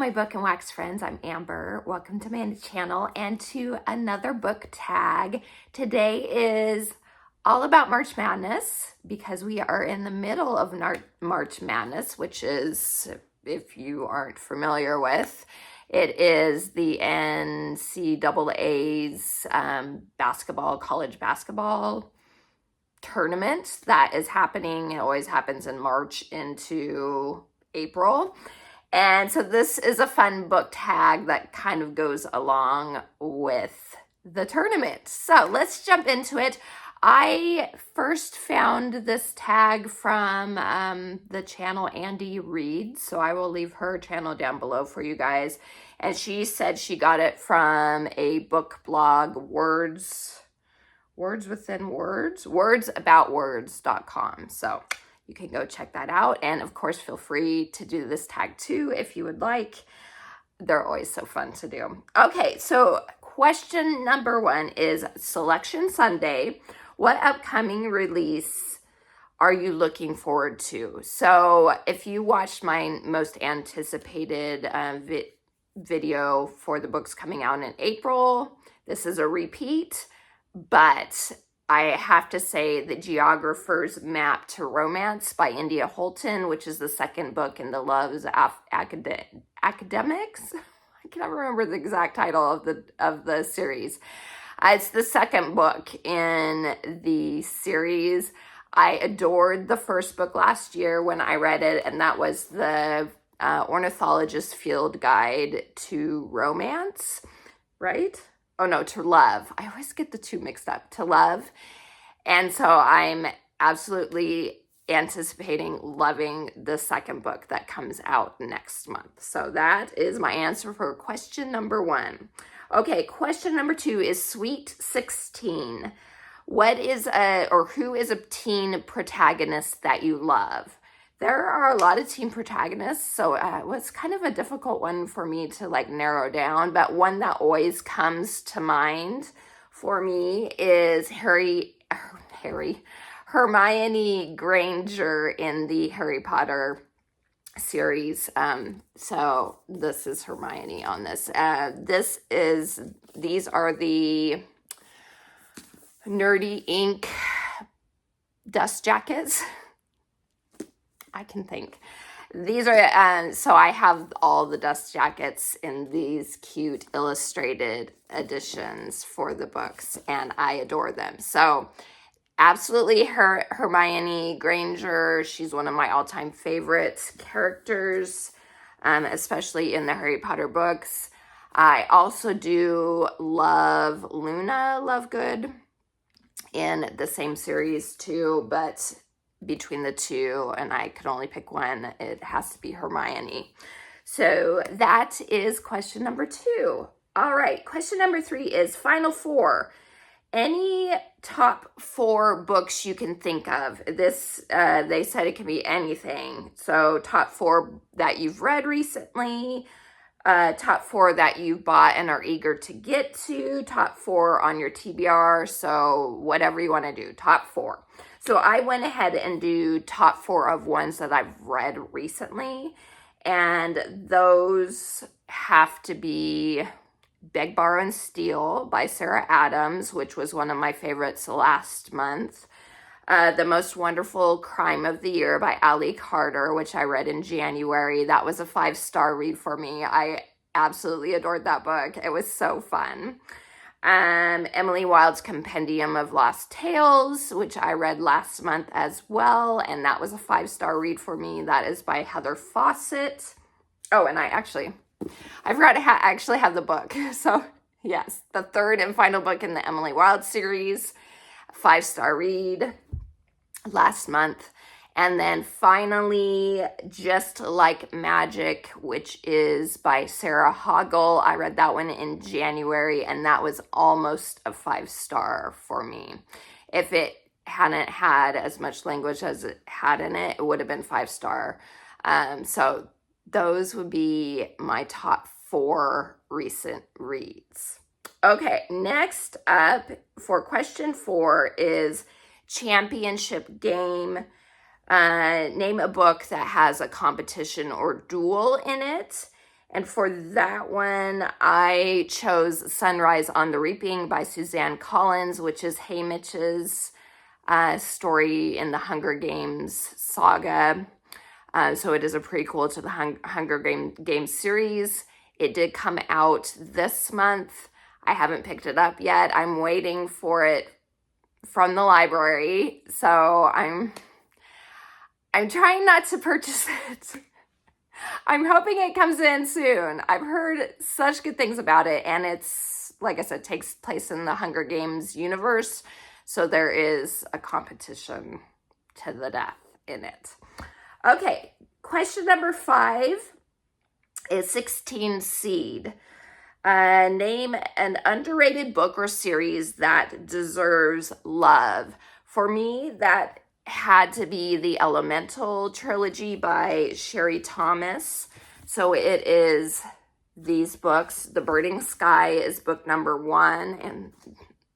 my book and wax friends. I'm Amber. Welcome to my channel and to another book tag. Today is all about March Madness because we are in the middle of March Madness, which is, if you aren't familiar with, it is the NCAA's college basketball tournament that is happening. It always happens in March into April. And so this is a fun book tag that kind of goes along with the tournament. So let's jump into it. I first found this tag from the channel Andy Reid. So I will leave her channel down below for you guys. And she said she got it from a book blog, wordsaboutwords.com. So you can go check that out. And of course, feel free to do this tag too if you would like. They're always so fun to do. Okay, so question number 1 is Selection Sunday. What upcoming release are you looking forward to? So if you watched my most anticipated video for the books coming out in April, this is a repeat, but I have to say The Geographer's Map to Romance by India Holton, which is the second book in the Love's Academics. I can't remember the exact title of the series. It's the second book in the series. I adored the first book last year when I read it, and that was the Ornithologist Field Guide to Romance, right? Oh no, To Love. I always get the two mixed up. To Love. And so I'm absolutely anticipating loving the second book that comes out next month. So that is my answer for question number 1. Okay, question number 2 is Sweet 16. What is who is a teen protagonist that you love? There are a lot of teen protagonists, so it was kind of a difficult one for me to narrow down, but one that always comes to mind for me is Hermione Granger in the Harry Potter series. So this is Hermione on this. These are the Nerdy Ink dust jackets. I can think. These are, so I have all the dust jackets in these cute illustrated editions for the books, and I adore them. So absolutely Hermione Granger. She's one of my all-time favorite characters, especially in the Harry Potter books. I also do love Luna Lovegood in the same series too, but between the two, and I could only pick one, it has to be Hermione. So that is question number 2. All right, question number 3 is Final 4. Any top 4 books you can think of. This, they said it can be anything. So top 4 that you've read recently, top 4 that you bought and are eager to get to, top 4 on your TBR, so whatever you want to do, top 4. So I went ahead and do top 4 of ones that I've read recently, and those have to be Beg, Borrow, and Steal by Sarah Adams, which was one of my favorites last month. The Most Wonderful Crime of the Year by Ali Carter, which I read in January. That was a 5-star read for me. I absolutely adored that book. It was so fun. Emily Wilde's Compendium of Lost Tales, which I read last month as well, and that was a 5-star read for me. That is by Heather Fawcett. Oh, and I forgot to actually have the book. So yes, the third and final book in the Emily Wilde series, 5-star read last month. And then finally, Just Like Magic, which is by Sarah Hoggle. I read that one in January, and that was almost a 5-star for me. If it hadn't had as much language as it had in it, it would have been 5-star. So those would be my top 4 recent reads. Okay, next up for question 4 is Championship Game. Name a book that has a competition or duel in it. And for that one, I chose Sunrise on the Reaping by Suzanne Collins, which is Haymitch's story in the Hunger Games saga. So it is a prequel to the Hunger Games series. It did come out this month. I haven't picked it up yet. I'm waiting for it from the library. So I'm trying not to purchase it. I'm hoping it comes in soon. I've heard such good things about it, and it's, like I said, takes place in the Hunger Games universe, so there is a competition to the death in it. Okay, question number 5 is 16 Seed. Name an underrated book or series that deserves love. For me, that had to be the Elemental trilogy by Sherry Thomas. So it is these books. The Burning Sky is book number 1, and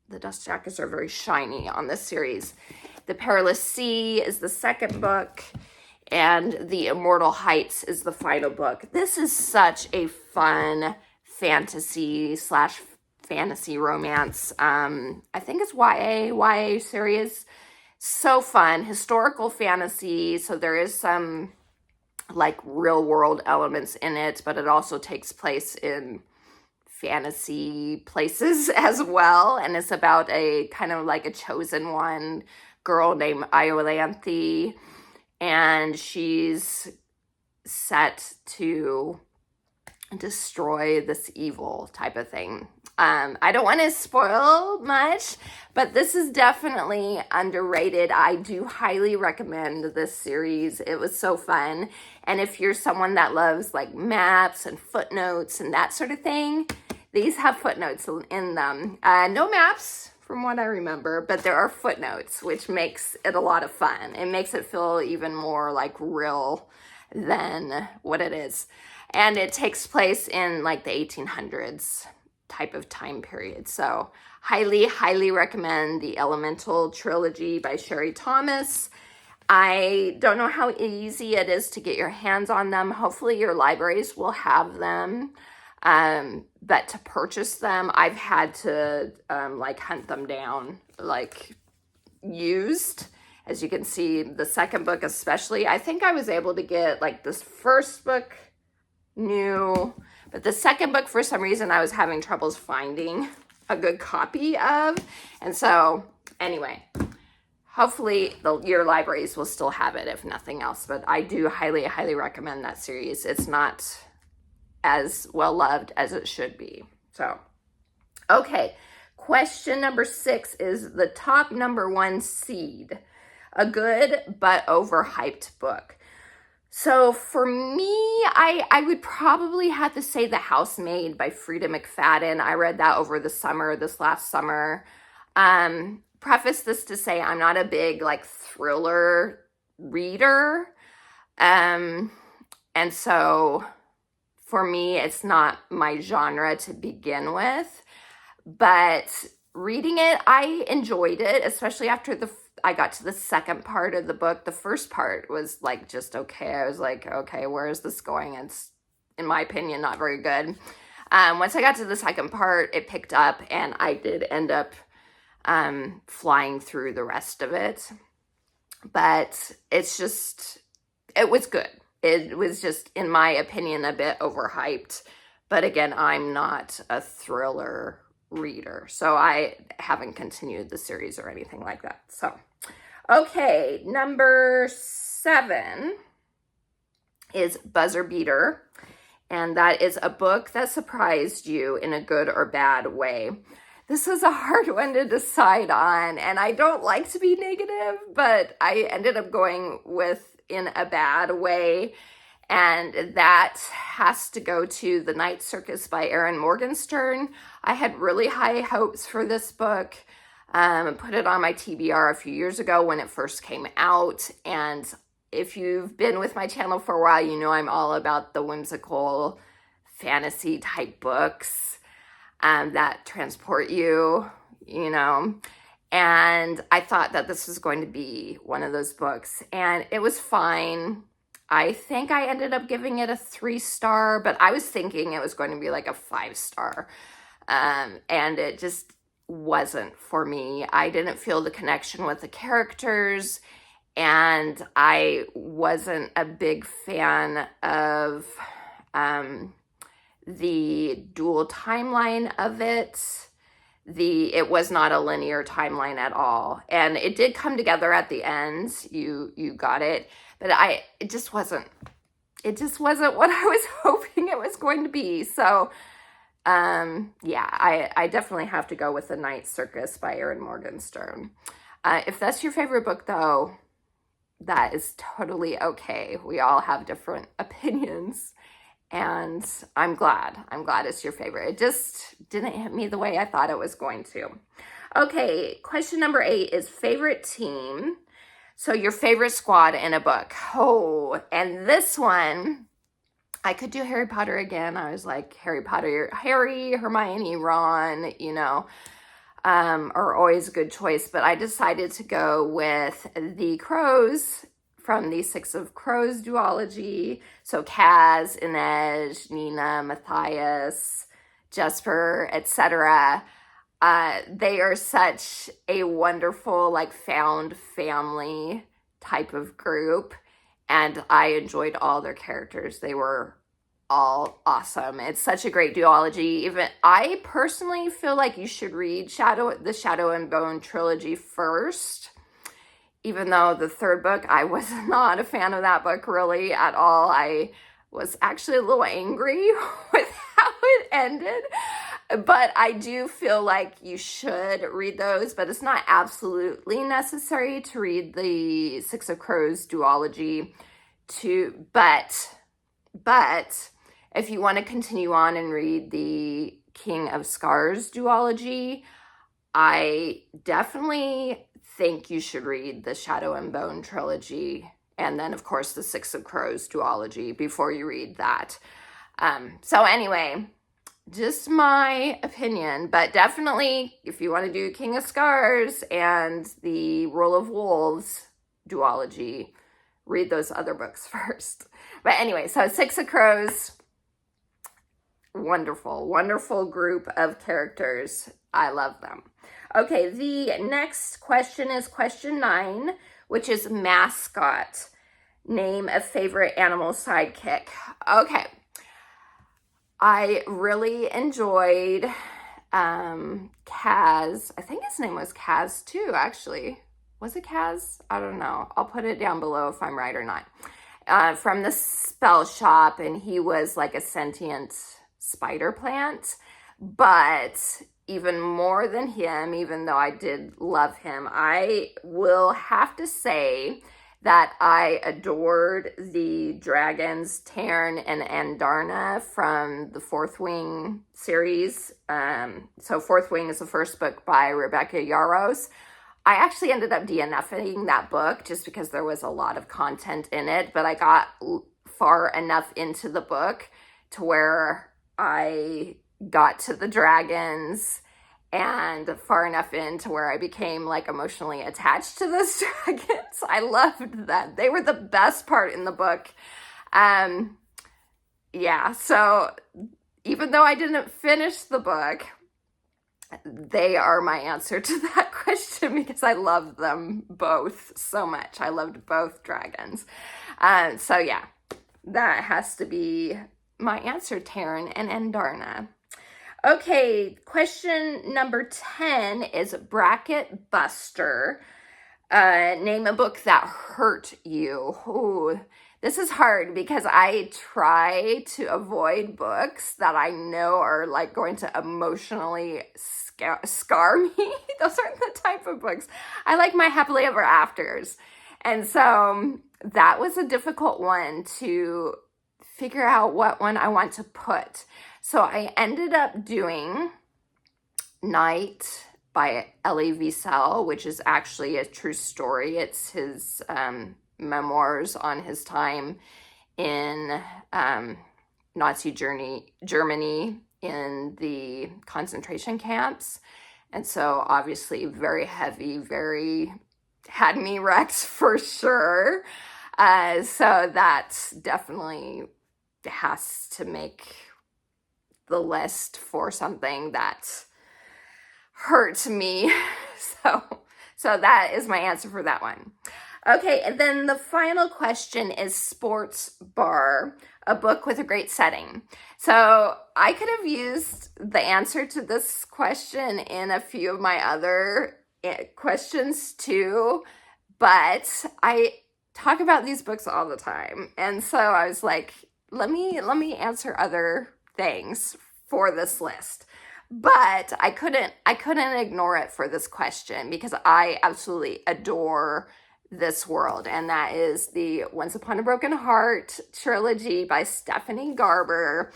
the dust jackets are very shiny on this series. The Perilous Sea is the second book, and The Immortal Heights is the final book. This is such a fun fantasy romance. I think it's YA series. So fun, historical fantasy. So there is some like real world elements in it, but it also takes place in fantasy places as well. And it's about a kind of like a chosen one girl named Iolanthe, and she's set to destroy this evil type of thing. I don't want to spoil much, but this is definitely underrated. I do highly recommend this series. It was so fun. And if you're someone that loves like maps and footnotes and that sort of thing, these have footnotes in them. No maps from what I remember, but there are footnotes, which makes it a lot of fun. It makes it feel even more like real than what it is. And it takes place in like the 1800s type of time period. So highly recommend the Elemental trilogy by Sherry Thomas. I don't know how easy it is to get your hands on them. Hopefully your libraries will have them. But to purchase them, I've had to like hunt them down, like used. As you can see, the second book especially, I think I was able to get like this first book new, but the second book, for some reason, I was having troubles finding a good copy of. And so anyway, hopefully your libraries will still have it, if nothing else. But I do highly recommend that series. It's not as well loved as it should be. So, okay. Question number 6 is the top number 1 seed. A good but overhyped book. So for me, I would probably have to say The Housemaid by Frida McFadden. I read that over the summer, this last summer. Preface this to say I'm not a big like thriller reader. And so for me, it's not my genre to begin with. But reading it, I enjoyed it, especially after I got to the second part of the book. The first part was like just okay. I was like, okay, where is this going? It's, in my opinion, not very good. Once I got to the second part, it picked up, and I did end up flying through the rest of it. But it was good. It was just, in my opinion, a bit overhyped. But again, I'm not a thriller reader, so I haven't continued the series or anything like that. So, okay, number 7 is Buzzer Beater, and that is a book that surprised you in a good or bad way. This was a hard one to decide on, and I don't like to be negative, but I ended up going with in a bad way. And that has to go to The Night Circus by Erin Morgenstern. I had really high hopes for this book. Put it on my TBR a few years ago when it first came out. And if you've been with my channel for a while, you know I'm all about the whimsical fantasy type books that transport you, you know. And I thought that this was going to be one of those books. And it was fine. I think I ended up giving it a 3-star, but I was thinking it was going to be like a 5-star. And it just wasn't for me. I didn't feel the connection with the characters, and I wasn't a big fan of the dual timeline of it. It was not a linear timeline at all, and it did come together at the end. You got it, but it just wasn't what I was hoping it was going to be. So yeah, I definitely have to go with The Night Circus by Erin Morgenstern. If that's your favorite book, though, that is totally okay. We all have different opinions, and I'm glad it's your favorite. It just didn't hit me the way I thought it was going to. Okay, question number 8 is favorite team. So your favorite squad in a book. Oh, and this one, I could do Harry Potter again. I was like, Harry Potter, Harry, Hermione, Ron, are always a good choice. But I decided to go with the Crows from the Six of Crows duology. So Kaz, Inej, Nina, Matthias, Jesper, etc. They are such a wonderful, like, found family type of group. And I enjoyed all their characters. They were all awesome. It's such a great duology. Even I personally feel like you should read the Shadow and Bone trilogy first. Even though the third book, I was not a fan of that book really at all. I was actually a little angry with how it ended. But I do feel like you should read those, but it's not absolutely necessary to read the Six of Crows duology but if you want to continue on and read the King of Scars duology, I definitely think you should read the Shadow and Bone trilogy, and then of course the Six of Crows duology before you read that. So anyway, just my opinion, but definitely if you want to do King of Scars and the Rule of Wolves duology, read those other books first. But anyway, so Six of Crows, wonderful group of characters. I love them. Okay, the next question is question 9, which is Mascot. Name a favorite animal sidekick. Okay. I really enjoyed Kaz. I think his name was Kaz too, actually. Was it Kaz? I don't know. I'll put it down below if I'm right or not. From the spell shop, and he was like a sentient spider plant. But even more than him, even though I did love him, I will have to say that I adored the dragons Tarn and Andarna from the Fourth Wing series. So Fourth Wing is the first book by Rebecca Yarros. I actually ended up DNFing that book just because there was a lot of content in it, but I got far enough into the book to where I got to the dragons and far enough in to where I became like emotionally attached to those dragons. I loved them. They were the best part in the book. Yeah, so even though I didn't finish the book, they are my answer to that question because I love them both so much. I loved both dragons. So yeah, that has to be my answer, Taryn and Andarna. Okay, question number 10 is Bracket Buster. Name a book that hurt you. Ooh, this is hard because I try to avoid books that I know are like going to emotionally scar me. Those aren't the type of books. I like my happily ever afters. And so that was a difficult one to figure out what one I want to put. So I ended up doing Night by Elie Wiesel, which is actually a true story. It's his memoirs on his time in Nazi Germany in the concentration camps. And so obviously very heavy, very had me wrecked for sure. So that definitely has to make the list for something that hurt me. So that is my answer for that one. Okay, and then the final question is Sports Bar, a book with a great setting. So I could have used the answer to this question in a few of my other questions too, but I talk about these books all the time. And so I was like, let me answer other things for this list. But I couldn't ignore it for this question because I absolutely adore this world, and that is the Once Upon a Broken Heart trilogy by Stephanie Garber.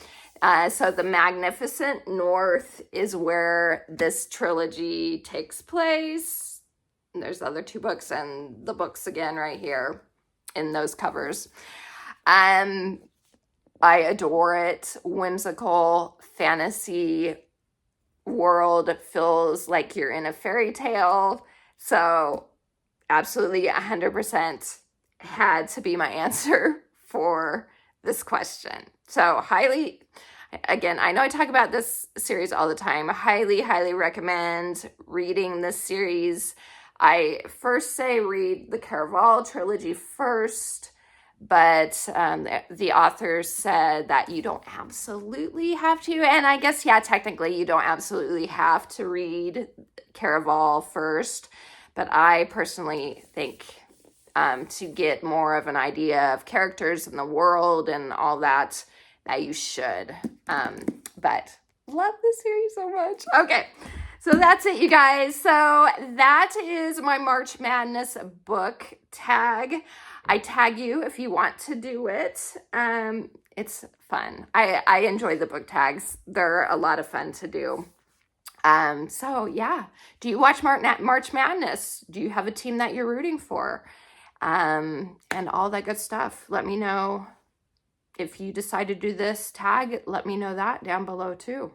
So the Magnificent North is where this trilogy takes place. And there's the other two books and the books again right here in those covers. I adore it. Whimsical fantasy world. It feels like you're in a fairy tale. So absolutely 100% had to be my answer for this question. So highly, again, I know I talk about this series all the time. Highly recommend reading this series. I first say read the Caraval trilogy first, but the author said that you don't absolutely have to. And I guess, yeah, technically you don't absolutely have to read Caraval first. But I personally think to get more of an idea of characters in the world and all that you should. But love this series so much. Okay, so that's it, you guys. So that is my March Madness book tag. I tag you if you want to do it. It's fun. I enjoy the book tags. They're a lot of fun to do. So yeah, do you watch March Madness? Do you have a team that you're rooting for? And all that good stuff. Let me know if you decide to do this tag. Let me know that down below too.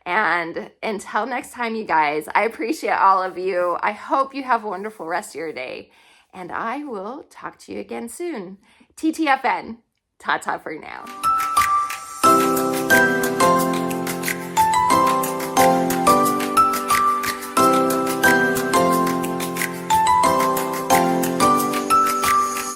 And until next time, you guys, I appreciate all of you. I hope you have a wonderful rest of your day, and I will talk to you again soon. TTFN, ta-ta for now.